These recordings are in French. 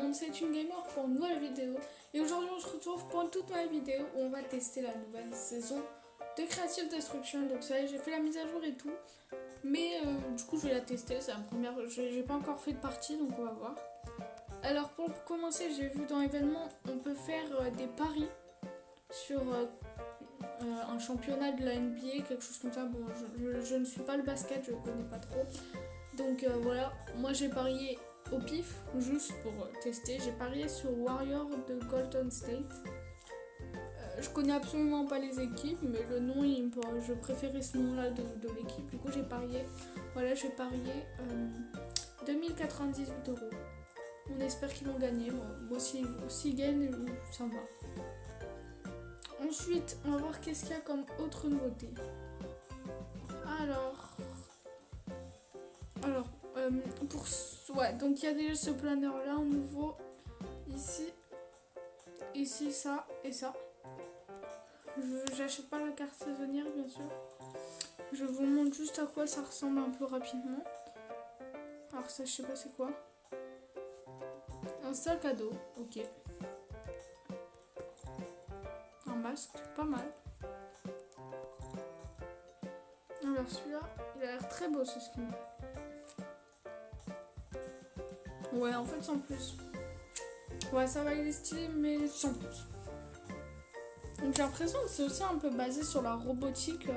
monde, c'est une gamer pour une nouvelle vidéo. Et aujourd'hui on se retrouve pour une toute nouvelle vidéo où on va tester la nouvelle saison de Creative Destruction. Donc ça y est, j'ai fait la mise à jour et tout. Mais du coup je vais la tester, c'est la première, j'ai pas encore fait de partie donc on va voir. Alors pour commencer, j'ai vu dans l'événement, on peut faire des paris sur un championnat de la NBA, quelque chose comme ça. Bon, je ne suis pas le basket, je connais pas trop. Donc voilà, moi j'ai parié au pif, juste pour tester. J'ai parié sur Warrior de Golden State. Je connais absolument pas les équipes, mais le nom, je préférais ce nom-là de l'équipe. Du coup j'ai parié, voilà, j'ai parié 2098 €. On espère qu'ils vont gagner. Moi s'ils gagnent, ça me va. Ensuite, on va voir qu'est-ce qu'il y a comme autre nouveauté. Alors, donc il y a déjà ce planeur là en nouveau. Ici, ça et ça. J'achète pas la carte saisonnière, bien sûr. Je vous montre juste à quoi ça ressemble un peu rapidement. Alors ça, je sais pas c'est quoi. Un sac à dos, ok. Un masque, pas mal. Alors celui-là, il a l'air très beau ce skin. Ouais, en fait sans plus. Ouais, ça va, il est stylé, mais sans plus. Donc j'ai l'impression que c'est aussi un peu basé sur la robotique.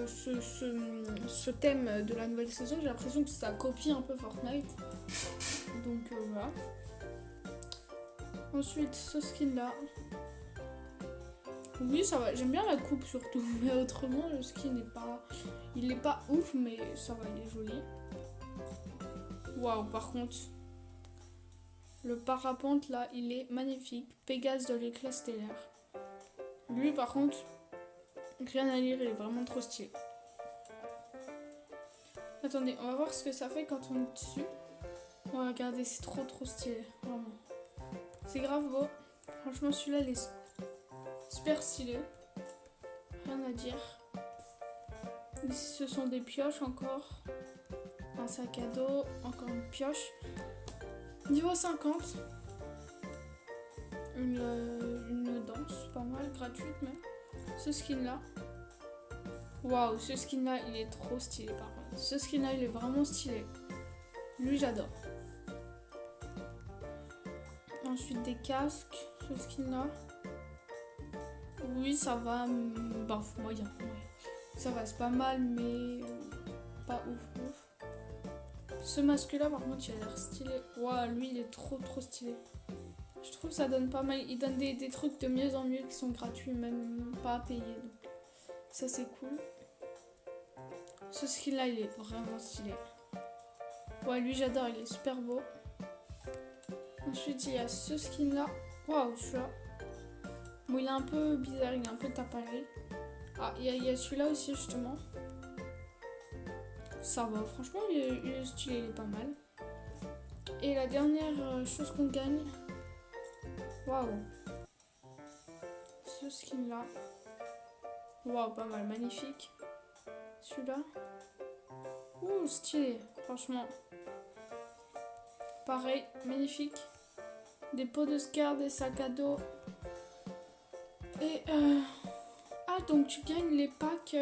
Ce thème de la nouvelle saison, j'ai l'impression que ça copie un peu Fortnite. Donc voilà. Ensuite, ce skin là. Oui, ça va. J'aime bien la coupe surtout. Mais autrement, le skin n'est pas. Il n'est pas ouf, mais ça va, il est joli. Waouh, par contre. Le parapente là, il est magnifique. Pégase de l'éclat stellaire. Lui, par contre, rien à lire, il est vraiment trop stylé. Attendez, on va voir ce que ça fait quand on est dessus. Oh, regardez, c'est trop stylé. Vraiment. C'est grave beau. Franchement, celui-là, il est super stylé. Rien à dire. Ici, ce sont des pioches encore. Un sac à dos. Encore une pioche. Niveau 50. Une danse, pas mal, gratuite même. Ce skin-là. Waouh, ce skin-là, il est trop stylé par contre. Ce skin-là, il est vraiment stylé. Lui, j'adore. Ensuite, des casques. Ce skin-là. Oui, ça va. Bof, moyen. Ça va, c'est pas mal, mais pas ouf. Ce masque-là, par contre, il a l'air stylé. Waouh, lui, il est trop stylé. Je trouve que ça donne pas mal. Il donne des trucs de mieux en mieux qui sont gratuits, même pas à payer. Donc, ça, c'est cool. Ce skin-là, il est vraiment stylé. Ouais, lui, j'adore. Il est super beau. Ensuite, il y a ce skin-là. Waouh, celui-là. Bon, il est un peu bizarre. Il est un peu tape à l'œil. Ah, il y a celui-là aussi, justement. Ça va. Franchement, il est stylé. Il est pas mal. Et la dernière chose qu'on gagne. Waouh. Ce skin-là. Waouh, pas mal. Magnifique. Celui-là. Ouh, stylé. Franchement. Pareil, magnifique. Des pots de Scar, des sacs à dos. Et ah, donc tu gagnes les packs.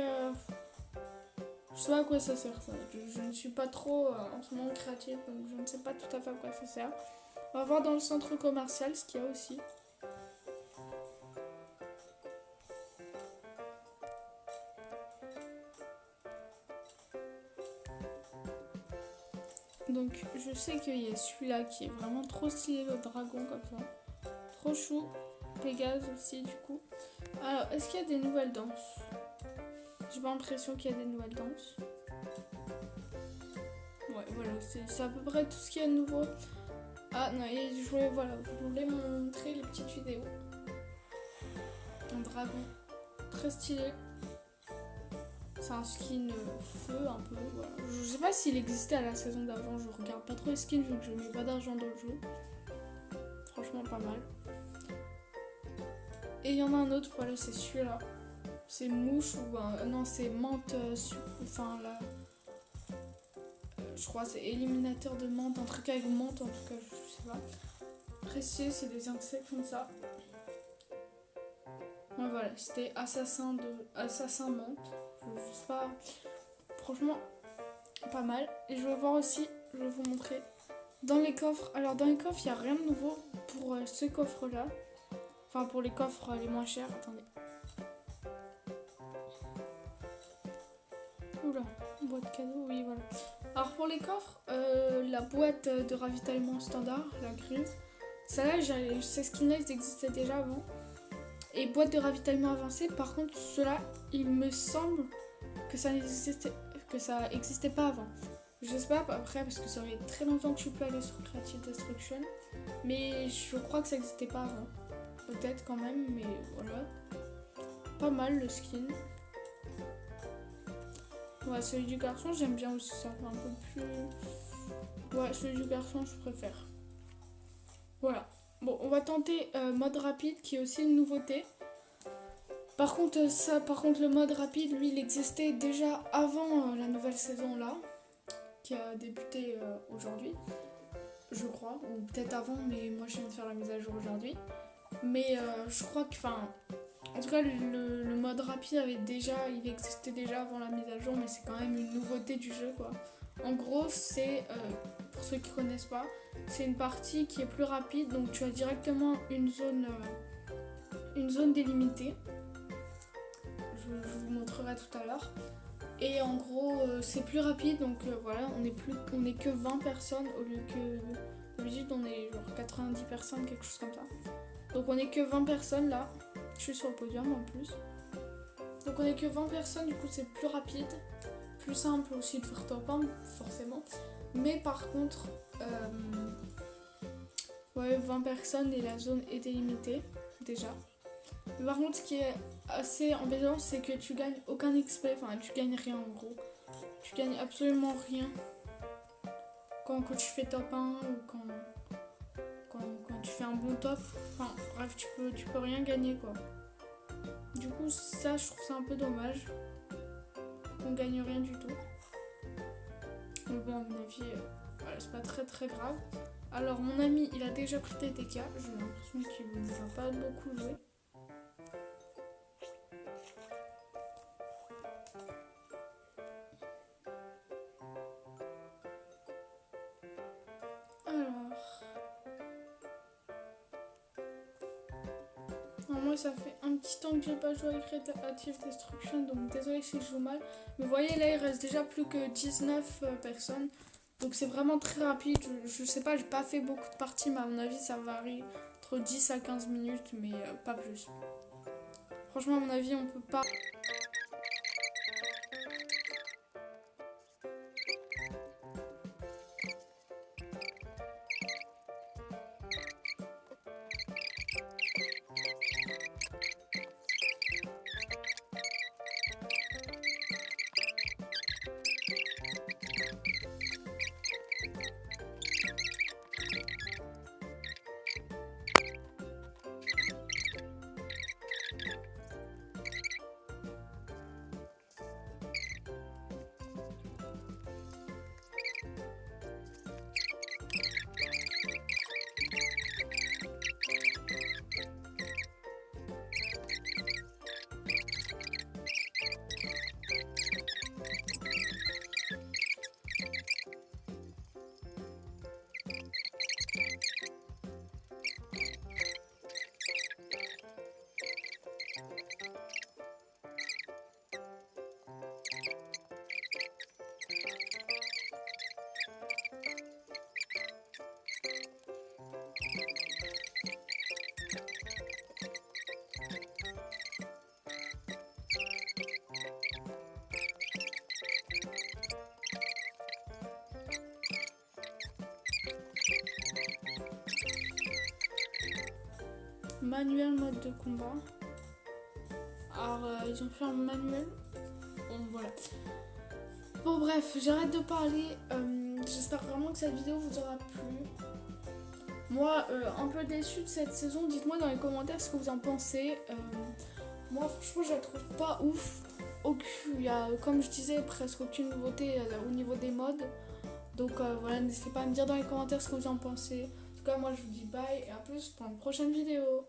Je sais pas à quoi ça sert ça. Je ne suis pas trop en ce moment créative, donc je ne sais pas tout à fait à quoi ça sert. On va voir dans le centre commercial ce qu'il y a aussi. Donc je sais qu'il y a celui-là qui est vraiment trop stylé, le dragon comme ça. Trop chou. Pégase aussi du coup. Alors, est-ce qu'il y a des nouvelles danses? J'ai pas l'impression qu'il y a des nouvelles danses. Ouais, voilà, c'est à peu près tout ce qu'il y a de nouveau. Ah non, et je voulais montrer les petites vidéos. Un dragon très stylé. C'est un skin feu un peu. Voilà. Je sais pas s'il existait à la saison d'avant. Je regarde pas trop les skins vu que je mets pas d'argent dans le jeu. Franchement, pas mal. Et il y en a un autre, voilà, c'est celui-là. C'est mouche ou non, c'est menthe. Enfin là. Je crois que c'est éliminateur de menthe, un truc avec menthe en tout cas. je sais pas. Précieux, c'est des insectes comme ça. Ouais, voilà, c'était assassin menthe. Je sais pas. Franchement, pas mal. Et je vais voir aussi, je vais vous montrer. Dans les coffres, alors dans les coffres, il n'y a rien de nouveau pour ce coffre-là. Enfin, pour les coffres les moins chers. Attendez. Oula, boîte cadeau, oui, voilà. Alors pour les coffres, la boîte de ravitaillement standard, la grise, celle-là, ces skins-là, ils existaient déjà avant. Et boîte de ravitaillement avancée, par contre, ceux-là, il me semble que ça existait pas avant. Je sais pas après, parce que ça fait très longtemps que je suis plus allée sur Creative Destruction. Mais je crois que ça existait pas avant. Peut-être quand même, mais voilà. Pas mal le skin. Ouais, celui du garçon, j'aime bien aussi ça. Un peu plus... Ouais, celui du garçon, je préfère. Voilà. Bon, on va tenter mode rapide, qui est aussi une nouveauté. Par contre, le mode rapide, lui, il existait déjà avant la nouvelle saison là, qui a débuté aujourd'hui, je crois, ou peut-être avant, mais moi je viens de faire la mise à jour aujourd'hui. Mais je crois que, en tout cas, le mode rapide il existait déjà avant la mise à jour, mais c'est quand même une nouveauté du jeu, quoi. En gros, c'est, pour ceux qui connaissent pas, c'est une partie qui est plus rapide, donc tu as directement une zone délimitée. Je vous montrerai tout à l'heure. Et en gros, c'est plus rapide, donc voilà, on est que 20 personnes au lieu que d'habitude on est genre 90 personnes, quelque chose comme ça. Donc on est que 20 personnes là. Je suis sur le podium en plus. Donc on est que 20 personnes, du coup c'est plus rapide, plus simple aussi de faire top 1 forcément. Mais par contre, ouais, 20 personnes et la zone est délimitée déjà. Mais par contre, ce qui est assez embêtant, c'est que tu gagnes aucun XP, enfin tu gagnes rien en gros. Tu gagnes absolument rien quand tu fais top 1 ou quand tu fais un bon top. Enfin bref, tu peux rien gagner quoi. Du coup, ça, je trouve ça un peu dommage. Qu'on gagne rien du tout. Mais bon, à mon avis, voilà, c'est pas très très grave. Alors, mon ami, il a déjà pris TTK. J'ai l'impression qu'il ne va pas beaucoup jouer. Alors, moi, ça fait un petit temps que j'ai pas joué avec Creative Destruction, donc désolé si je joue mal. Mais vous voyez, là, il reste déjà plus que 19 personnes. Donc c'est vraiment très rapide. Je sais pas, j'ai pas fait beaucoup de parties, mais à mon avis, ça varie entre 10 à 15 minutes, mais pas plus. Franchement, à mon avis, on peut pas... Manuel mode de combat. Alors ils ont fait un manuel. Bon voilà. Bon bref, j'arrête de parler. J'espère vraiment que cette vidéo vous aura plu. Moi, un peu déçue de cette saison. Dites-moi dans les commentaires ce que vous en pensez. Moi franchement je la trouve pas ouf. Il y a, comme je disais, presque aucune nouveauté au niveau des modes. Donc voilà, n'hésitez pas à me dire dans les commentaires ce que vous en pensez. En tout cas, moi je vous dis bye et à plus pour une prochaine vidéo.